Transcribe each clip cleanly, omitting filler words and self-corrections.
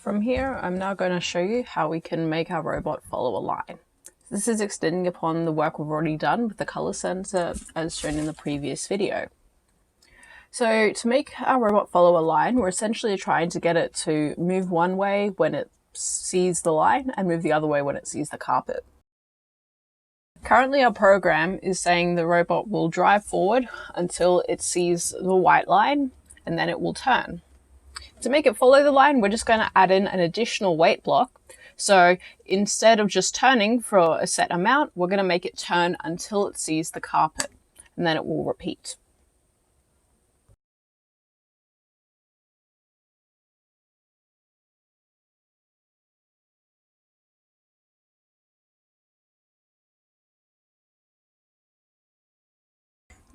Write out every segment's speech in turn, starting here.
From here, I'm now going to show you how we can make our robot follow a line. This is extending upon the work we've already done with the color sensor as shown in the previous video. So to make our robot follow a line, we're essentially trying to get it to move one way when it sees the line and move the other way when it sees the carpet. Currently our program is saying the robot will drive forward until it sees the white line and then it will turn. To make it follow the line, we're just going to add in an additional weight block. So instead of just turning for a set amount, we're going to make it turn until it sees the carpet, and then it will repeat.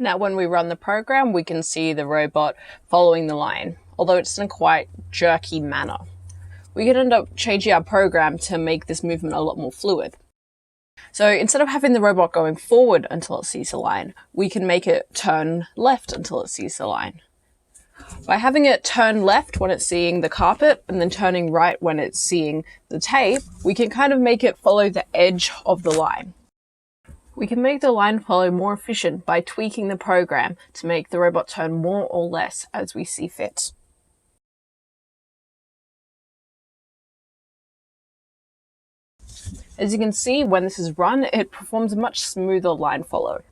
Now when we run the program, we can see the robot following the line, although it's in a quite jerky manner. We can end up changing our program to make this movement a lot more fluid. So instead of having the robot going forward until it sees the line, we can make it turn left until it sees the line. By having it turn left when it's seeing the carpet and then turning right when it's seeing the tape, we can kind of make it follow the edge of the line. We can make the line follow more efficient by tweaking the program to make the robot turn more or less as we see fit. As you can see, when this is run, it performs a much smoother line follow.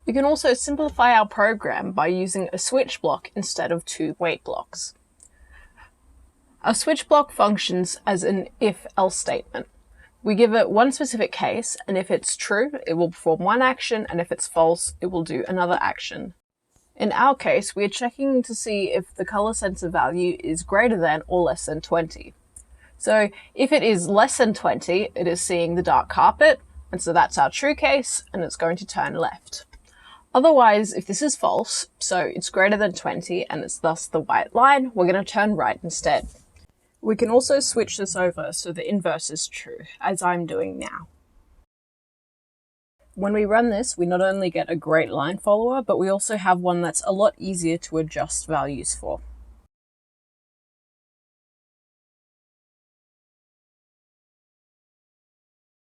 We can also simplify our program by using a switch block instead of two weight blocks. A switch block functions as an if-else statement. We give it one specific case, and if it's true, it will perform one action, and if it's false, it will do another action. In our case, we are checking to see if the color sensor value is greater than or less than 20. So if it is less than 20, it is seeing the dark carpet, and so that's our true case, and it's going to turn left. Otherwise, if this is false, so it's greater than 20 and it's thus the white line, we're going to turn right instead. We can also switch this over so the inverse is true, as I'm doing now. When we run this, we not only get a great line follower, but we also have one that's a lot easier to adjust values for.